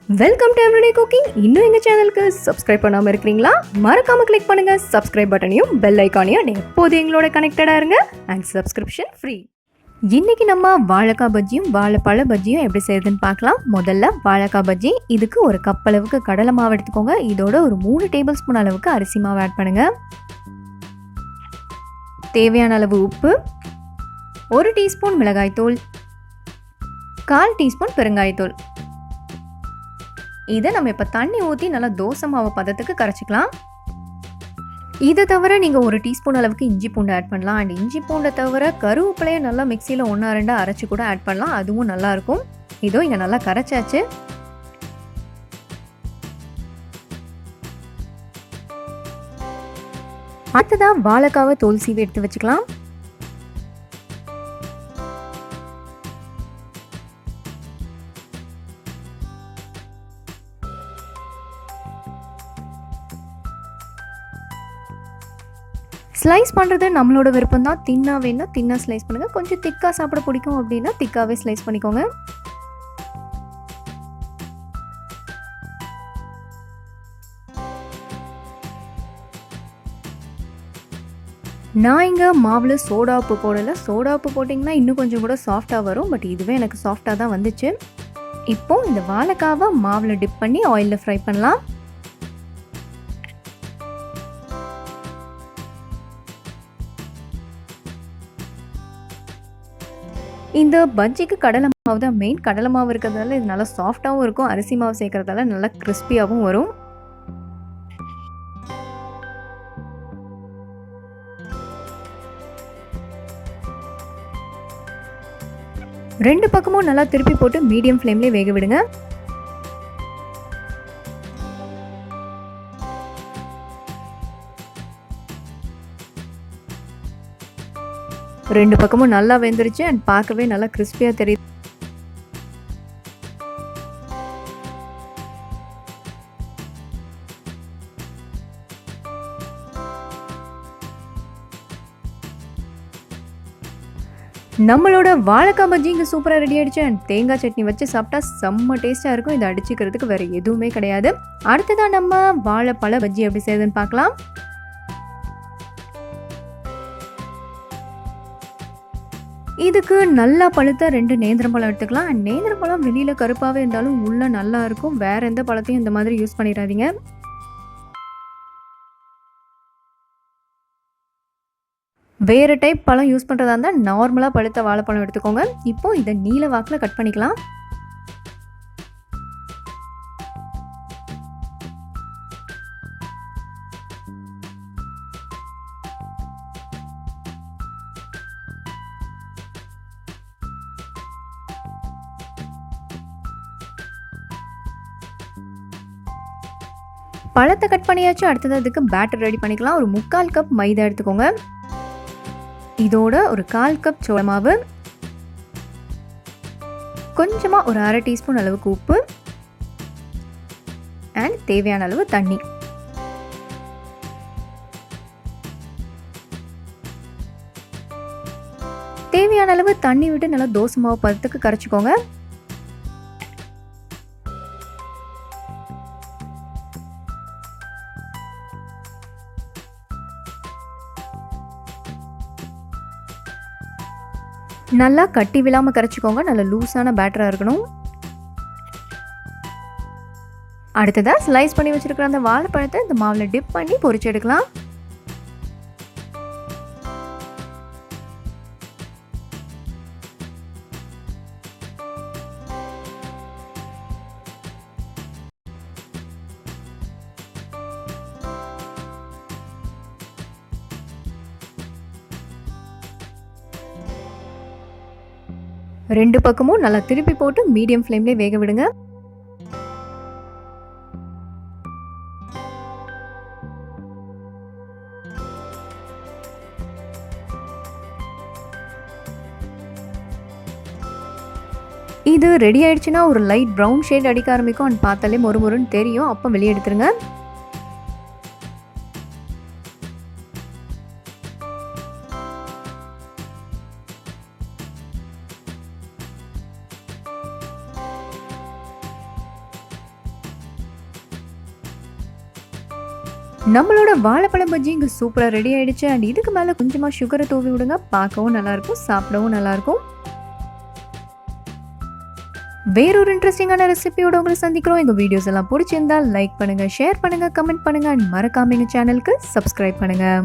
Welcome to everyday cooking. இன்னும் எங்கள் சேனலுக்கு சப்ஸ்கிரைப் பண்ணாமல் இருக்கிறீங்களா? மறக்காமல் கிளிக் பண்ணுங்கள் சப்ஸ்கிரைப் பட்டனையும் பெல் ஐக்கானையும். எப்போது எங்களோட கனெக்டடாக இருங்க அண்ட் சப்ஸ்கிரிப்ஷன் ஃப்ரீ. இன்றைக்கி நம்ம வாழைக்காய் பஜ்ஜியும் வாழைப்பழ பஜ்ஜியும் எப்படி செய்யுதுன்னு பார்க்கலாம். முதல்ல வாழைக்காய் பஜ்ஜி. இதுக்கு ஒரு கப் அளவுக்கு கடலை மாவு எடுத்துக்கோங்க. இதோட ஒரு 3 டேபிள் ஸ்பூன் அளவுக்கு அரிசி மாவு ஆட் பண்ணுங்கள். தேவையான அளவு உப்பு, 1 டீஸ்பூன் மிளகாய்த்தூள், 1/4 டீஸ்பூன் பெருங்காயத்தூள். இதை நம்ம இப்போ தண்ணி ஊற்றி நல்லா தோசை மாவு பதத்துக்கு கரைச்சிக்கலாம். இதை தவிர நீங்கள் 1 டீஸ்பூன் அளவுக்கு இஞ்சி பூண்டு ஆட் பண்ணலாம். அண்ட் இஞ்சி பூண்டை தவிர கருவேப்பிலையை நல்லா மிக்சியில் 1-2 அரைச்சி கூட ஆட் பண்ணலாம். அதுவும் நல்லாயிருக்கும். இதோ இங்கே நல்லா கரைச்சாச்சு. அடுத்ததாக வாழைக்காவை தோல் சீவி எடுத்து வச்சுக்கலாம். ஸ்லைஸ் பண்ணுறது நம்மளோட விருப்பம் தான். தின்னாக வேணுன்னா தின்னாக ஸ்லைஸ் பண்ணுங்கள். கொஞ்சம் திக்காக சாப்பிட பிடிக்கும் அப்படின்னா திக்காகவே ஸ்லைஸ் பண்ணிக்கோங்க. நான் இங்கே மாவில் சோடா உப்பு போடலை. சோடா உப்பு போட்டிங்கன்னா இன்னும் கொஞ்சம் கூட சாஃப்டாக வரும். பட் இதுவே எனக்கு சாஃப்டாக தான் வந்துச்சு. இப்போது இந்த வாழைக்காவை மாவில் டிப் பண்ணி ஆயிலில் ஃப்ரை பண்ணலாம். இந்த பஜ்ஜிக்கு கடலை மாவு தான் மெயின். கடலை மாவு இருக்கிறதால இது நல்லா சாஃப்டாகவும் இருக்கும். அரிசி மாவு சேர்க்கறதால நல்லா கிறிஸ்பியாகவும் வரும். ரெண்டு பக்கமும் நல்லா திருப்பி போட்டு மீடியம் ஃப்ளேம்லேயே வேக விடுங்க. ரெண்டு பக்கமும் நல்லா வெந்துருச்சு அண்ட் பார்க்கவே நல்லா கிறிஸ்பியாக தெரியுது. நம்மளோட வாழைக்காய் பஜ்ஜி இங்கே சூப்பராக ரெடி ஆகிடுச்சு. அண்ட் தேங்காய் சட்னி வச்சு சாப்பிட்டா செம்ம டேஸ்ட்டாக இருக்கும். இதை அடிச்சுக்கிறதுக்கு வேறு எதுவுமே கிடையாது. அடுத்ததான் நம்ம வாழைப்பழ பஜ்ஜி எப்படி செய்யுதுன்னு பார்க்கலாம். இதுக்கு நல்லா பழுத்த 2 நேந்திரம் பழம் எடுத்துக்கலாம். அண்ட் நேந்திரம் பழம் வெளியில் கருப்பாகவே இருந்தாலும் உள்ளே நல்லா இருக்கும். வேறு எந்த பழத்தையும் இந்த மாதிரி யூஸ் பண்ணிடாதீங்க. வேறு டைப் பழம் யூஸ் பண்ணுறதா இருந்தால் நார்மலாக பழுத்த வாழைப்பழம் எடுத்துக்கோங்க. இப்போது இதை நீல வாக்கில் கட் பண்ணிக்கலாம். பழத்தை கட் பண்ணியாச்சு. அடுத்தது அதுக்கு பேட்டர் ரெடி பண்ணிக்கலாம். ஒரு 3/4 கப் மைதா எடுத்துக்கோங்க. இதோட ஒரு 1/4 கப் சோள மாவு, கொஞ்சமாக ஒரு 1/2 டீஸ்பூன் அளவுக்கு உப்பு அண்ட் தேவையான அளவு தண்ணி. தேவையான அளவு தண்ணி விட்டு நல்லா தோசை மாவு பதத்துக்கு கரைச்சிக்கோங்க. நல்லா கட்டி விழாமல் கரைச்சிக்கோங்க. நல்லா லூஸான பேட்டராக இருக்கணும். அடுத்ததாக ஸ்லைஸ் பண்ணி வச்சுருக்கிற அந்த வாழைப்பழத்தை இந்த மாவில் டிப் பண்ணி பொரிச்சு எடுக்கலாம். ரெண்டு பக்கமும் நல்லா திருப்பி போட்டு மீடியம் ஃப்ளேம்லேயே வேக விடுங்க. இது ரெடி ஆயிடுச்சுன்னா ஒரு லைட் ப்ரௌன் ஷேட் அடிக்க ஆரம்பிக்கும். அண்ட் பார்த்தாலே மொறுமொறுன்னு தெரியும். அப்போ வெளியே எடுத்துருங்க. நம்மளோட வாழைப்பழம் பஜ்ஜி இங்கே சூப்பராக ரெடி ஆயிடுச்சு. அண்ட் இதுக்கு மேலே கொஞ்சமாக சுகரை தூவி விடுங்க. பார்க்கவும் நல்லாயிருக்கும், சாப்பிடவும் நல்லாயிருக்கும். வேறொரு இன்ட்ரெஸ்டிங்கான ரெசிபியோட உங்களை சந்திக்கிறோம். எங்கள் வீடியோஸ் எல்லாம் பிடிச்சிருந்தால் லைக் பண்ணுங்கள், ஷேர் பண்ணுங்கள், கமெண்ட் பண்ணுங்கள். அண்ட் மறக்காம எங்கள் சேனலுக்கு சப்ஸ்கிரைப் பண்ணுங்கள்.